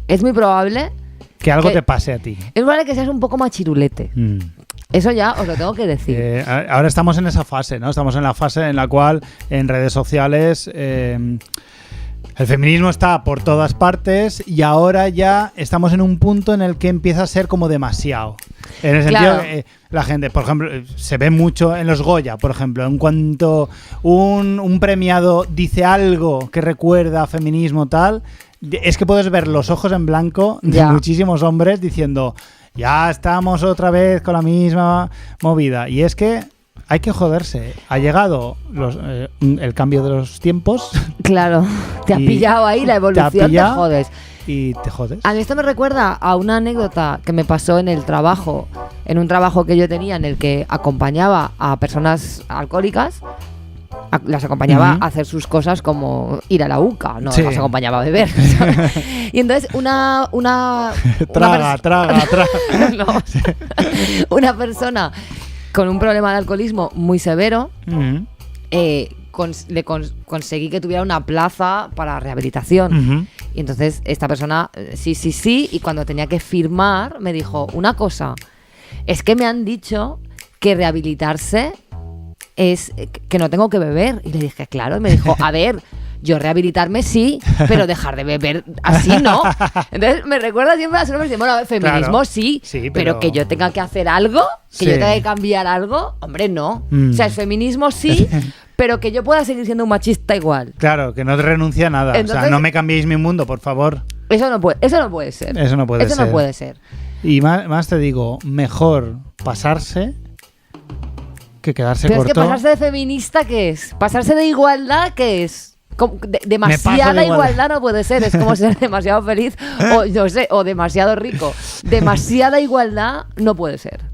es muy probable Que algo que- te pase a ti. es probable que seas un poco machirulete. Mm. Eso ya os lo tengo que decir. Ahora estamos en esa fase, ¿no? Estamos en la fase en la cual en redes sociales el feminismo está por todas partes y ahora ya estamos en un punto en el que empieza a ser como demasiado. En el sentido que la gente, por ejemplo, se ve mucho en los Goya, por ejemplo, en cuanto un premiado dice algo que recuerda a feminismo tal, es que puedes ver los ojos en blanco de muchísimos hombres diciendo ya estamos otra vez con la misma movida. Y es que hay que joderse. Ha llegado el cambio de los tiempos. Claro, te ha pillado ahí la evolución, te jodes. Y te jodes. A mí esto me recuerda a una anécdota que me pasó en el trabajo, en un trabajo que yo tenía en el que acompañaba a personas alcohólicas. Las acompañaba a hacer sus cosas como ir a la UCA, no las acompañaba a beber, ¿sabes? Y entonces una no. Una persona con un problema de alcoholismo muy severo, conseguí que tuviera una plaza para rehabilitación. Y entonces esta persona, sí, y cuando tenía que firmar me dijo, una cosa, es que me han dicho que rehabilitarse es que no tengo que beber. Y le dije, claro, y me dijo, a ver, yo rehabilitarme sí, pero dejar de beber así no. Entonces me recuerda siempre a las hombres, bueno, feminismo claro, sí, pero que yo tenga que hacer algo, que yo tenga que cambiar algo, hombre, no. O sea, el feminismo sí, pero que yo pueda seguir siendo un machista igual. Claro, que no renuncie a nada. Entonces, o sea, no me cambiéis mi mundo, por favor. Eso no puede ser. Eso no puede ser. Y más te digo, mejor pasarse que quedarse pero corto. Es que pasarse de feminista, ¿qué es? Pasarse de igualdad, ¿qué es? Demasiada igualdad no puede ser, es como ser demasiado feliz o no sé, o demasiado rico. Demasiada igualdad no puede ser.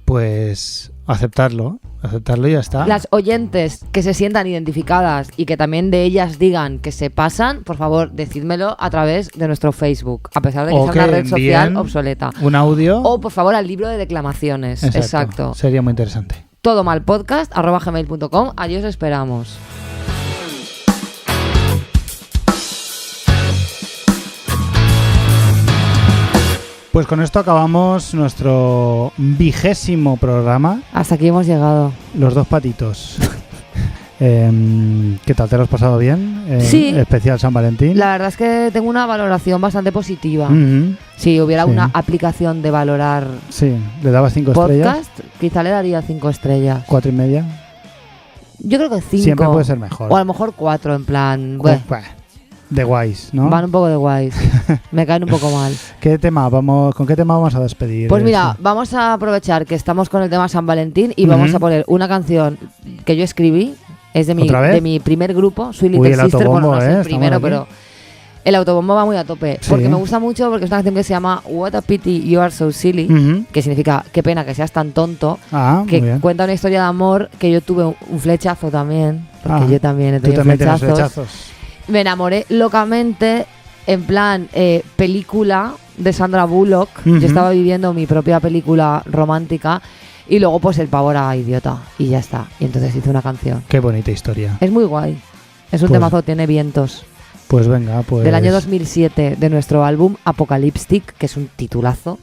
Pues aceptarlo y ya está. Las oyentes que se sientan identificadas y que también de ellas digan que se pasan, por favor, decídmelo a través de nuestro Facebook, a pesar de que sea una red social obsoleta. Un audio. O por favor al libro de declamaciones. Exacto. Sería muy interesante. todomalpodcast@gmail.com. Allí os esperamos. Pues con esto acabamos nuestro 20º programa. Hasta aquí hemos llegado. Los dos patitos. ¿Qué tal? ¿Te lo has pasado bien? Sí. Especial San Valentín. La verdad es que tengo una valoración bastante positiva. Si hubiera una aplicación de valorar ¿le dabas 5 estrellas? Podcast, quizá le daría 5 estrellas. 4,5. Yo creo que 5. Siempre puede ser mejor. O a lo mejor 4 en plan... De guays, ¿no? Van un poco de guays. Me caen un poco mal. ¿Con qué tema vamos a despedir? Pues mira, vamos a aprovechar que estamos con el tema San Valentín y vamos a poner una canción que yo escribí. Es de mi primer grupo, Sweet Little Sister. Bueno, no es el primero, pero el autobombo va muy a tope. Porque me gusta mucho, porque es una canción que se llama What a Pity You Are So Silly, que significa qué pena que seas tan tonto, que cuenta una historia de amor que yo tuve un flechazo también, porque yo también he tenido flechazos. Me enamoré locamente, en plan película de Sandra Bullock. Yo estaba viviendo mi propia película romántica y luego pues el pavo era idiota y ya está. Y entonces hice una canción. Qué bonita historia. Es muy guay. Es un temazo, tiene vientos. Pues venga, pues... Del año 2007, de nuestro álbum Apocalyptic, que es un titulazo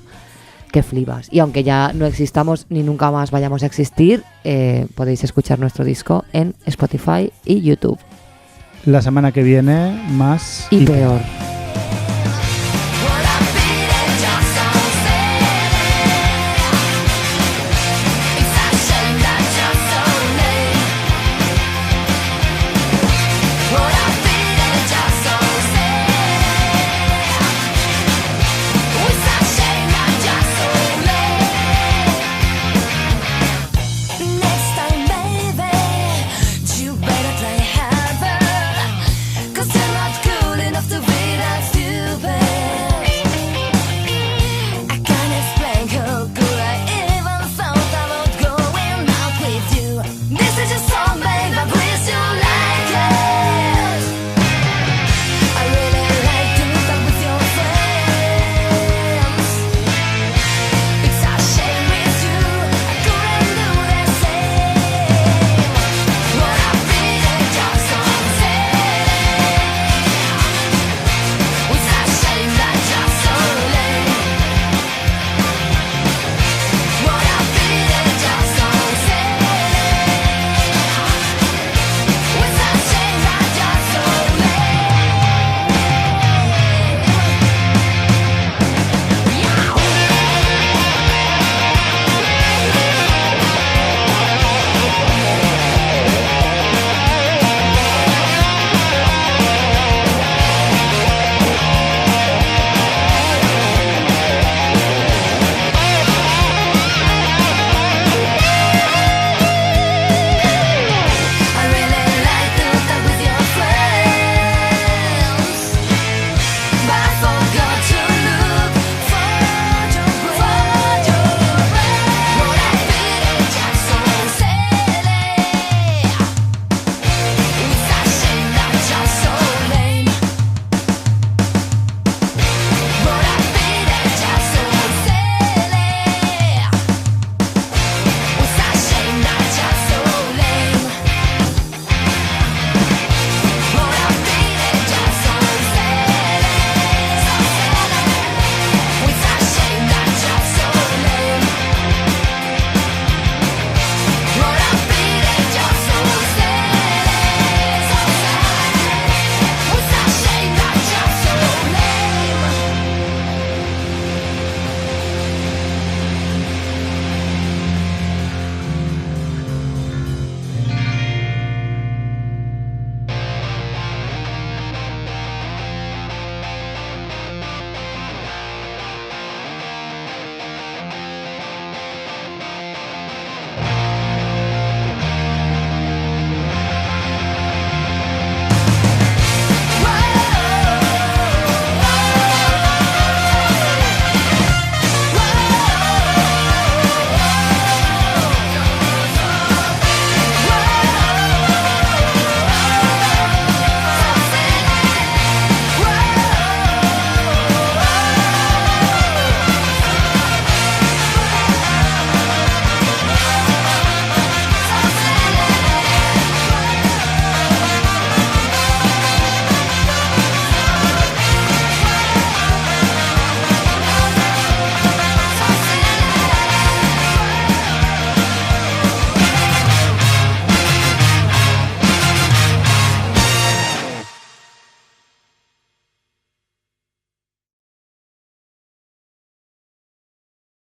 que flipas. Y aunque ya no existamos ni nunca más vayamos a existir, podéis escuchar nuestro disco en Spotify y YouTube. La semana que viene, más y peor.